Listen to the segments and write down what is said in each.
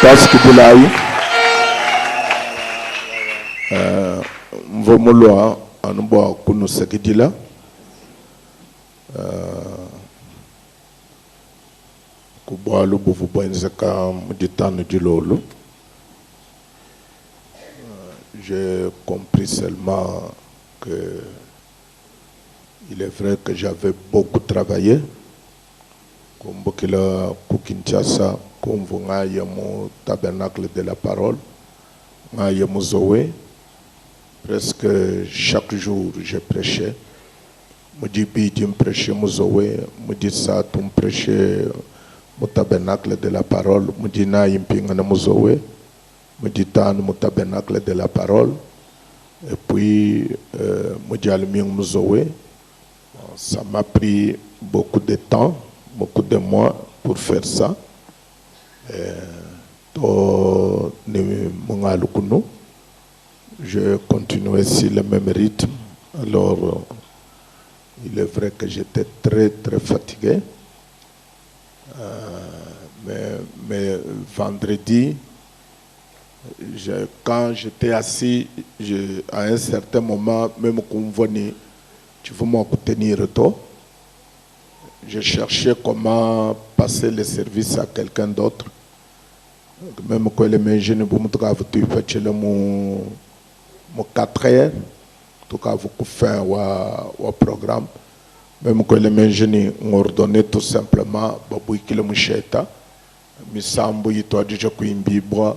Task Boulaye. Mvomoloa anumbo kunu sekidila. Kuboalu buvubwenzeka muditano dilolo. J'ai compris seulement que il est vrai que j'avais beaucoup travaillé. Comme Bokila Kinshasa, comme vous avez mon tabernacle de la parole, avez mon Zoé. Presque chaque jour je prêchais. Je dis je prêchais mon Zoé, je dis ça, tu prêchais mon tabernacle de la parole, je dis na impinga mon Zoé, je dis tan mon tabernacle de la parole. Et puis je dis alming mon Zoé. Ça m'a pris beaucoup de temps, beaucoup de mois pour faire ça. Je continuais sur le même rythme. Alors, il est vrai que j'étais très très fatigué. Mais vendredi, quand j'étais assis, à un certain moment, même quand on venait, tu veux m'obtenir retour. Je cherchais comment passer le service à quelqu'un d'autre. Même quand les médecins ne pouvaient pas faire mon 4 heures, tout cas vous faire un programme. Même quand les médecins ont ordonné tout simplement, babou qui le moucheta, misambo yitoa déjà kuimbi bois,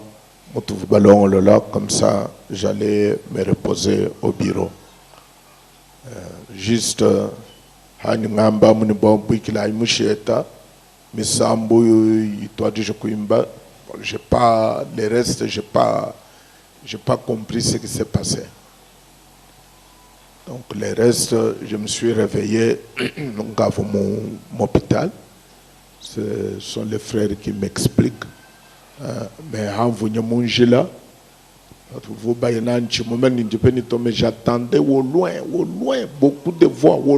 moutouv ballon là, comme ça j'allais me reposer au bureau. Juste hani ngamba muni bombu ikila imusheta misambu yitoa déjà kuimba. J'ai pas le reste, j'ai pas compris ce qui s'est passé. Donc le reste, je me suis réveillé donc à mon hôpital. Ce sont les frères qui m'expliquent. Mais en venant manger là, mais j'attendais au loin, beaucoup de voix, au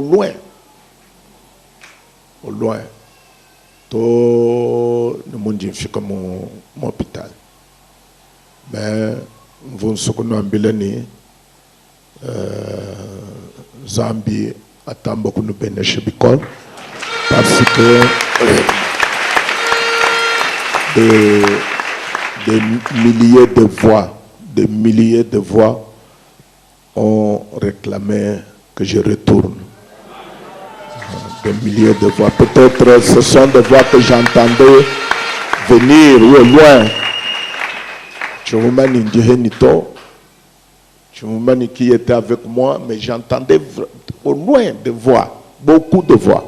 loin. Tout le monde est comme mon hôpital. Mais vous savez, Zambie attend beaucoup de bénéfices parce que des milliers de voix ont réclamé que je retourne. Des milliers de voix. Peut-être ce sont des voix que j'entendais venir au loin. Je vous dis qui était avec moi, mais j'entendais au loin des voix, beaucoup de voix.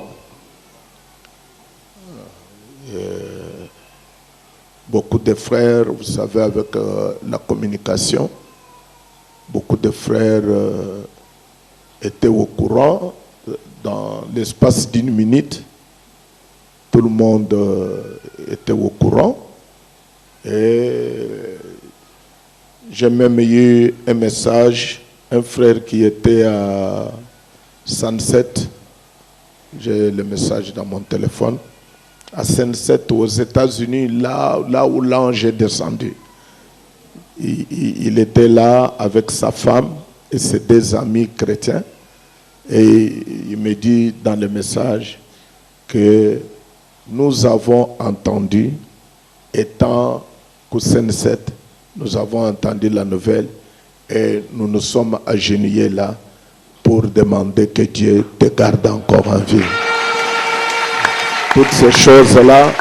Beaucoup de frères, vous savez, avec la communication, beaucoup de frères étaient au courant. Dans l'espace d'1 minute, tout le monde était au courant. Et j'ai même eu un message, un frère qui était à Sunset, j'ai le message dans mon téléphone, à Sunset aux États-Unis, là où l'ange est descendu. Il était là avec sa femme et ses 2 amis chrétiens. Et il me dit dans le message que nous avons entendu, étant qu'au Sunset, nous avons entendu la nouvelle et nous nous sommes agenouillés là pour demander que Dieu te garde encore en vie. Toutes ces choses-là,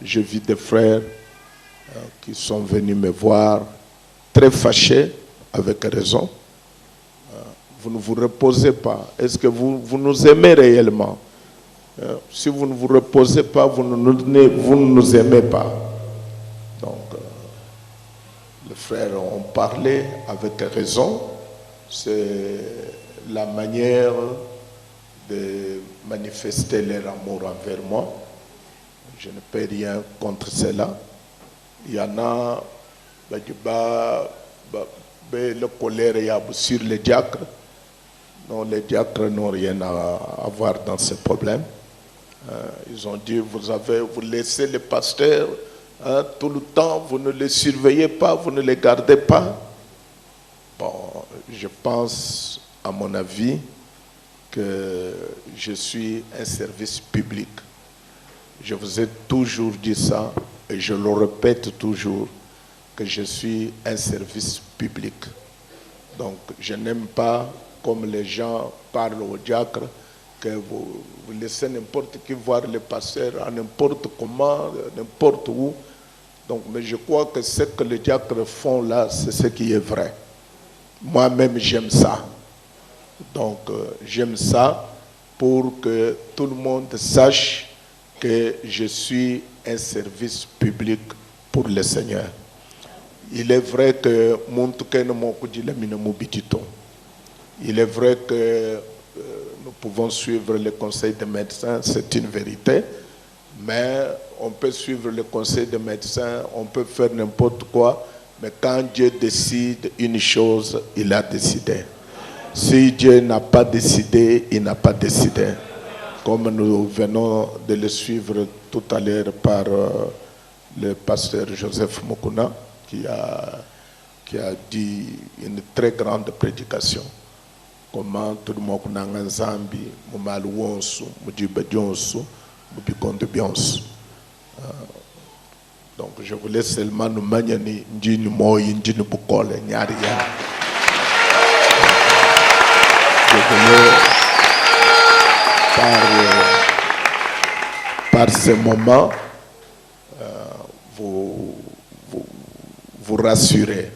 je vis des frères qui sont venus me voir très fâchés, avec raison. Vous ne vous reposez pas. Est-ce que vous nous aimez réellement? Si vous ne vous reposez pas, vous ne nous aimez pas. Donc, les frères ont parlé avec raison. C'est la manière de manifester leur amour envers moi. Je ne peux rien contre cela. Il y en a le colère sur les diacres. Non, les diacres n'ont rien à voir dans ces problèmes. Ils ont dit, vous laissez les pasteurs tout le temps, vous ne les surveillez pas, vous ne les gardez pas. Bon, je pense, à mon avis, que je suis un service public. Je vous ai toujours dit ça et je le répète toujours, que je suis un service public. Donc, je n'aime pas, comme les gens parlent aux diacres, que vous laissez n'importe qui voir les pasteurs à n'importe comment, n'importe où. Donc, mais je crois que ce que les diacres font là, c'est ce qui est vrai. Moi-même, j'aime ça. Donc, j'aime ça pour que tout le monde sache que je suis un service public pour le Seigneur. Il est vrai que il est vrai que nous pouvons suivre le conseil des médecins, c'est une vérité, mais on peut suivre le conseil des médecins, on peut faire n'importe quoi, mais quand Dieu décide une chose, il a décidé. Si Dieu n'a pas décidé, il n'a pas décidé. Comme nous venons de le suivre tout à l'heure par le pasteur Joseph Mokuna, qui a dit une très grande prédication. Comment tout le monde a Zambi, Moumal Wonsu, Moudiba Dionsu, Moubikonde Bionsu. Donc je voulais seulement nous manier Ndjini Moyi, Ndjini Bukole, Nyaria. Je voulais par ce moment vous rassurer.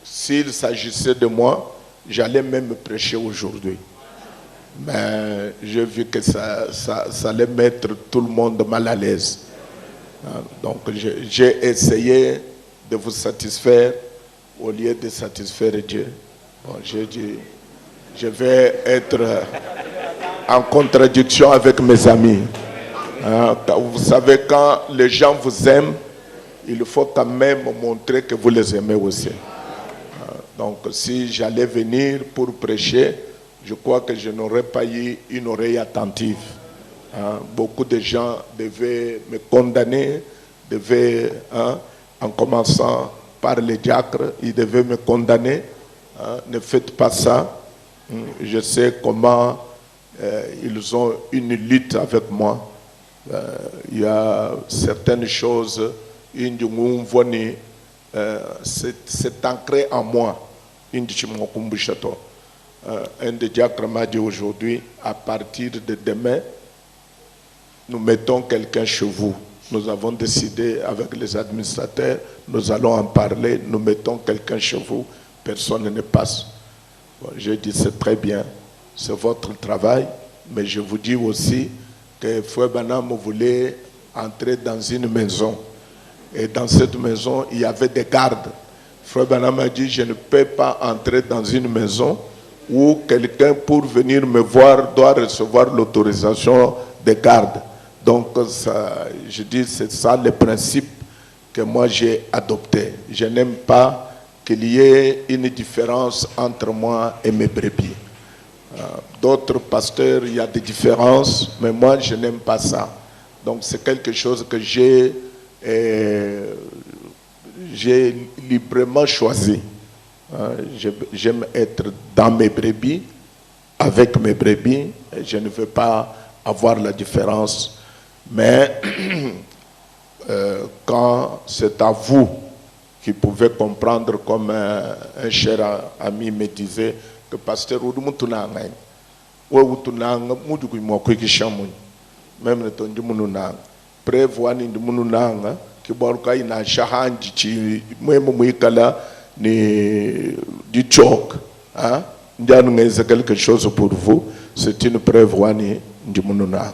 S'il s'agissait de moi, j'allais même prêcher aujourd'hui. Mais j'ai vu que ça allait mettre tout le monde mal à l'aise. Donc j'ai essayé de vous satisfaire au lieu de satisfaire Dieu. Bon, j'ai dit, je vais être en contradiction avec mes amis. Vous savez, quand les gens vous aiment, il faut quand même montrer que vous les aimez aussi. Donc si j'allais venir pour prêcher, je crois que je n'aurais pas eu une oreille attentive. Beaucoup de gens devaient me condamner, en commençant par les diacres, ils devaient me condamner. Ne faites pas ça. Je sais comment ils ont une lutte avec moi. Il y a certaines choses, c'est ancré en moi. Un des diacres m'a dit aujourd'hui, à partir de demain, nous mettons quelqu'un chez vous. Nous avons décidé avec les administrateurs, nous allons en parler, nous mettons quelqu'un chez vous, personne ne passe. Bon, j'ai dit c'est très bien, c'est votre travail, mais je vous dis aussi que Frère Branham voulait entrer dans une maison. Et dans cette maison, il y avait des gardes. Frère Branham a dit, je ne peux pas entrer dans une maison où quelqu'un, pour venir me voir, doit recevoir l'autorisation des gardes. Donc, ça, je dis, c'est ça le principe que moi j'ai adopté. Je n'aime pas qu'il y ait une différence entre moi et mes brebis. D'autres pasteurs, il y a des différences, mais moi, je n'aime pas ça. Donc, c'est quelque chose que j'ai librement choisi. J'aime être dans mes brebis, avec mes brebis, et je ne veux pas avoir la différence. Mais quand c'est à vous qui pouvez comprendre, comme un cher ami me disait, que pasteur Oudumutunanga, même le ton du Mununang, prévoit ni du Mununanga, qui borka ina shahanji chi, mouikala ni du tchok, hein, c'est quelque chose pour vous, c'est une preuve du Mununang.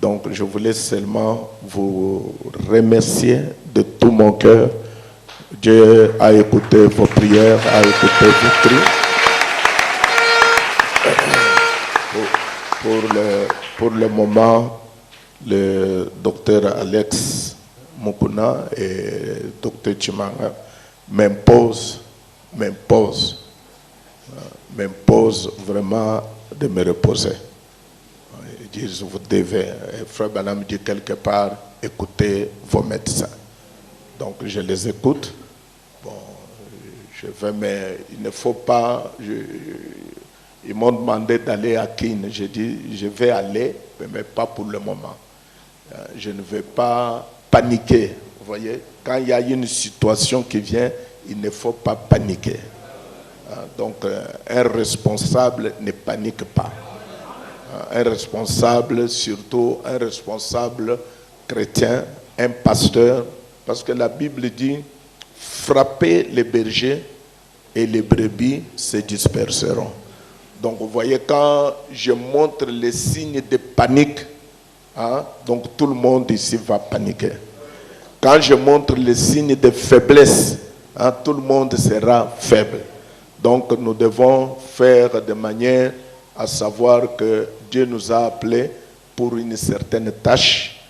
Donc je voulais seulement vous remercier de tout mon cœur. Dieu a écouté vos prières, a écouté vos cris. Pour le moment, le docteur Alex Mokuna et le docteur Chimanga m'imposent m'impose vraiment de me reposer. Ils disent, vous devez, Frère Branham dit quelque part, écoutez vos médecins. Donc je les écoute. Bon, je vais, mais il ne faut pas... Ils m'ont demandé d'aller à Keene. J'ai dit, je vais aller, mais pas pour le moment. Je ne vais pas paniquer. Vous voyez, quand il y a une situation qui vient, il ne faut pas paniquer. Donc, un responsable ne panique pas. Un responsable, surtout un responsable chrétien, un pasteur, parce que la Bible dit, frappez les bergers et les brebis se disperseront. Donc, vous voyez, quand je montre les signes de panique, donc tout le monde ici va paniquer. Quand je montre les signes de faiblesse, tout le monde sera faible. Donc, nous devons faire de manière à savoir que Dieu nous a appelés pour une certaine tâche.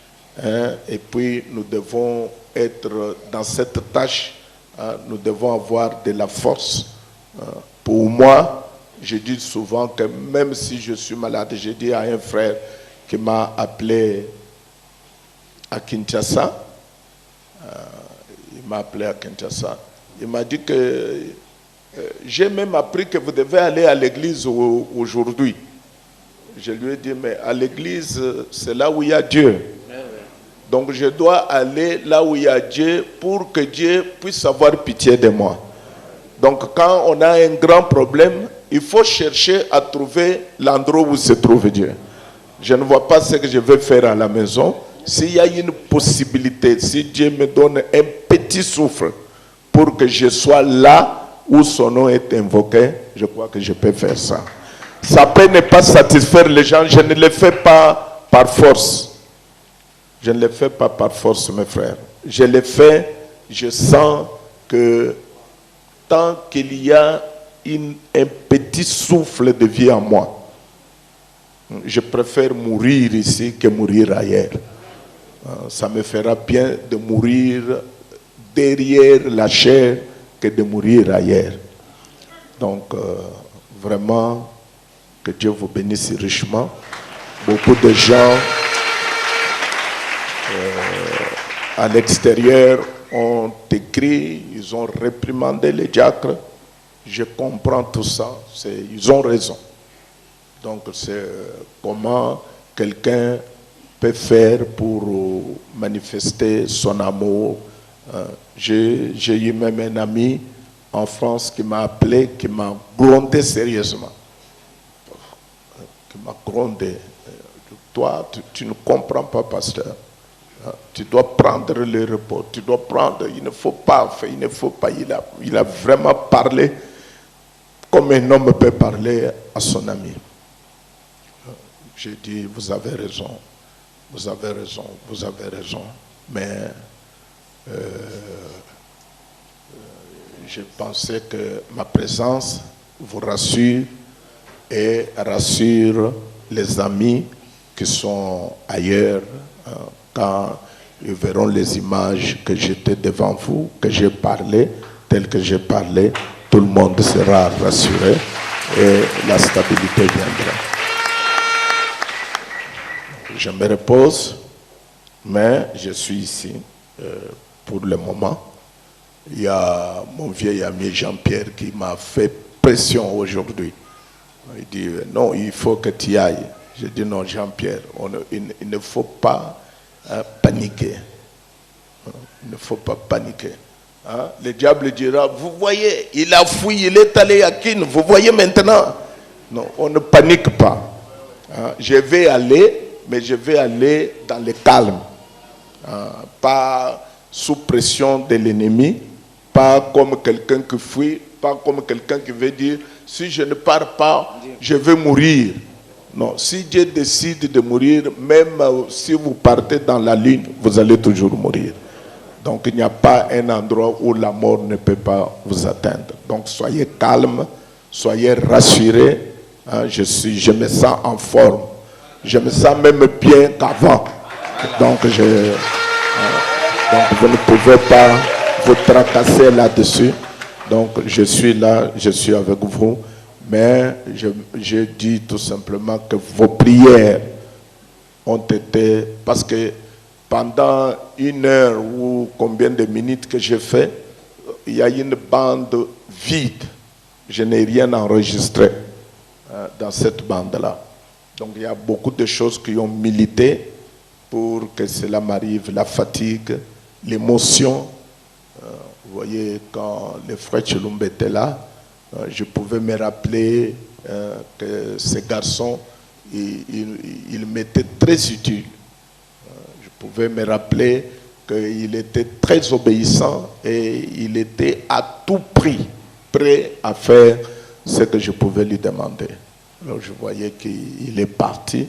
Et puis, nous devons être dans cette tâche. Nous devons avoir de la force. Pour moi, je dis souvent que même si je suis malade, j'ai dit à un frère qui m'a appelé à Kinshasa, il m'a appelé à Kinshasa, il m'a dit que j'ai même appris que vous devez aller à l'église aujourd'hui. Je lui ai dit, mais à l'église, c'est là où il y a Dieu. Donc je dois aller là où il y a Dieu pour que Dieu puisse avoir pitié de moi. Donc quand on a un grand problème, il faut chercher à trouver l'endroit où se trouve Dieu. Je ne vois pas ce que je vais faire à la maison. S'il y a une possibilité, si Dieu me donne un petit souffle pour que je sois là où son nom est invoqué, je crois que je peux faire ça. Ça peut ne pas satisfaire les gens, je ne le fais pas par force. Je ne le fais pas par force, mes frères. Je le fais, je sens que tant qu'il y a un petit souffle de vie en moi, je préfère mourir ici que mourir ailleurs. Ça me fera bien de mourir derrière la chair que de mourir ailleurs. Donc, vraiment, que Dieu vous bénisse richement. Beaucoup de gens à l'extérieur ont écrit, ils ont réprimandé les diacres. Je comprends tout ça, ils ont raison. Donc c'est comment quelqu'un peut faire pour manifester son amour. J'ai eu même un ami en France qui m'a appelé, qui m'a grondé sérieusement. Qui m'a grondé. Toi, tu ne comprends pas, pasteur. Tu dois prendre le repos, tu dois prendre, il ne faut pas faire, il ne faut pas. Il a vraiment parlé comme un homme peut parler à son ami. J'ai dit, vous avez raison, vous avez raison, vous avez raison. Mais je pensais que ma présence vous rassure et rassure les amis qui sont ailleurs. Quand ils verront les images que j'étais devant vous, que j'ai parlé, tel que j'ai parlé, tout le monde sera rassuré et la stabilité viendra. Je me repose, mais je suis ici pour le moment. Il y a mon vieil ami Jean-Pierre qui m'a fait pression aujourd'hui. Il dit, non, il faut que tu y ailles. Je dis, non, Jean-Pierre, il ne faut pas paniquer. Il ne faut pas paniquer. Le diable dira, vous voyez, il a fui, il est allé à Keene, vous voyez maintenant. Non, on ne panique pas. Je vais aller, mais je vais aller dans le calme. Pas sous pression de l'ennemi, pas comme quelqu'un qui fuit, pas comme quelqu'un qui veut dire, si je ne pars pas, je vais mourir. Non, si Dieu décide de mourir, même si vous partez dans la lune, vous allez toujours mourir. Donc il n'y a pas un endroit où la mort ne peut pas vous atteindre. Donc soyez calme, soyez rassurés. Je me sens en forme. Je me sens même bien qu'avant. Donc vous ne pouvez pas vous tracasser là-dessus. Donc je suis là, je suis avec vous. Mais je dis tout simplement que vos prières ont été... Parce que pendant 1 heure ou combien de minutes que j'ai fait, il y a une bande vide. Je n'ai rien enregistré dans cette bande-là. Donc il y a beaucoup de choses qui ont milité pour que cela m'arrive. La fatigue, l'émotion. Vous voyez, quand le frère Chilumba était là, je pouvais me rappeler que ces garçons, ils m'étaient très utiles. Je pouvais me rappeler qu'il était très obéissant et il était à tout prix prêt à faire ce que je pouvais lui demander. Alors je voyais qu'il est parti.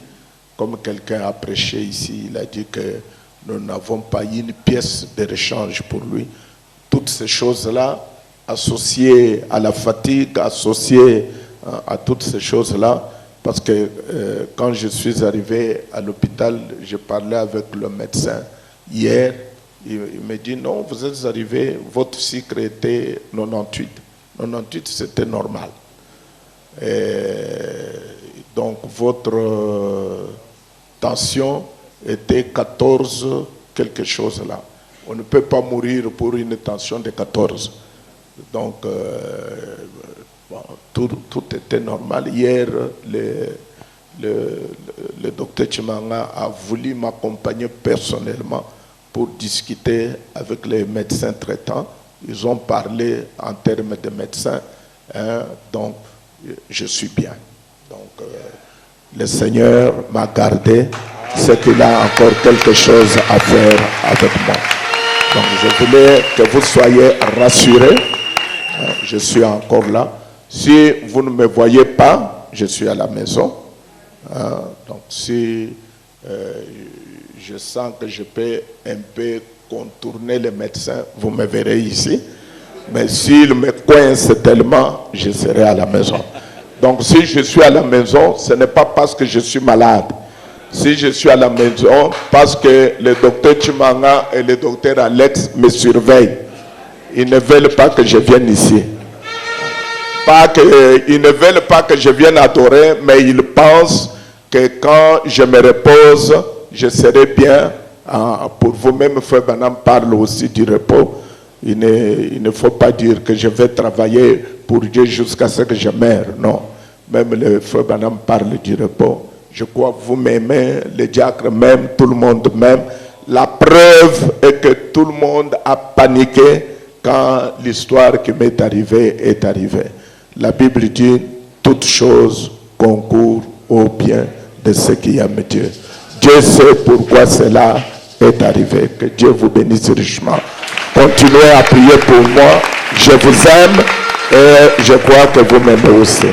Comme quelqu'un a prêché ici, il a dit que nous n'avons pas une pièce de rechange pour lui. Toutes ces choses-là, associées à la fatigue, associées à toutes ces choses-là, parce que quand je suis arrivé à l'hôpital, j'ai parlé avec le médecin hier, il me dit non, vous êtes arrivé, votre sucre était 98. 98, c'était normal. Donc votre tension était 14 quelque chose là. On ne peut pas mourir pour une tension de 14. Donc bon, tout était normal. Hier, le docteur Chimanga a voulu m'accompagner personnellement pour discuter avec les médecins traitants. Ils ont parlé en termes de médecins. Donc, je suis bien. Donc, le Seigneur m'a gardé. C'est qu'il a encore quelque chose à faire avec moi. Donc, je voulais que vous soyez rassurés. Je suis encore là. Si vous ne me voyez pas, je suis à la maison. Donc, si je sens que je peux un peu contourner les médecins, vous me verrez ici. Mais s'ils me coincent tellement, je serai à la maison. Donc, si je suis à la maison, ce n'est pas parce que je suis malade. Si je suis à la maison, parce que le docteur Chimanga et le docteur Alex me surveillent. Ils ne veulent pas que je vienne ici. Ils ne veulent pas que je vienne adorer, mais ils pensent que quand je me repose, je serai bien. Pour vous-même, Frère Branham parle aussi du repos. Il ne faut pas dire que je vais travailler pour Dieu jusqu'à ce que je meure. Non. Même le Frère Branham parle du repos. Je crois que vous m'aimez, les diacres m'aiment, tout le monde m'aime. La preuve est que tout le monde a paniqué quand l'histoire qui m'est arrivée est arrivée. La Bible dit, toute chose concourt au bien de ceux qui aiment Dieu. Dieu sait pourquoi cela est arrivé. Que Dieu vous bénisse richement. Continuez à prier pour moi. Je vous aime et je crois que vous m'aimez aussi.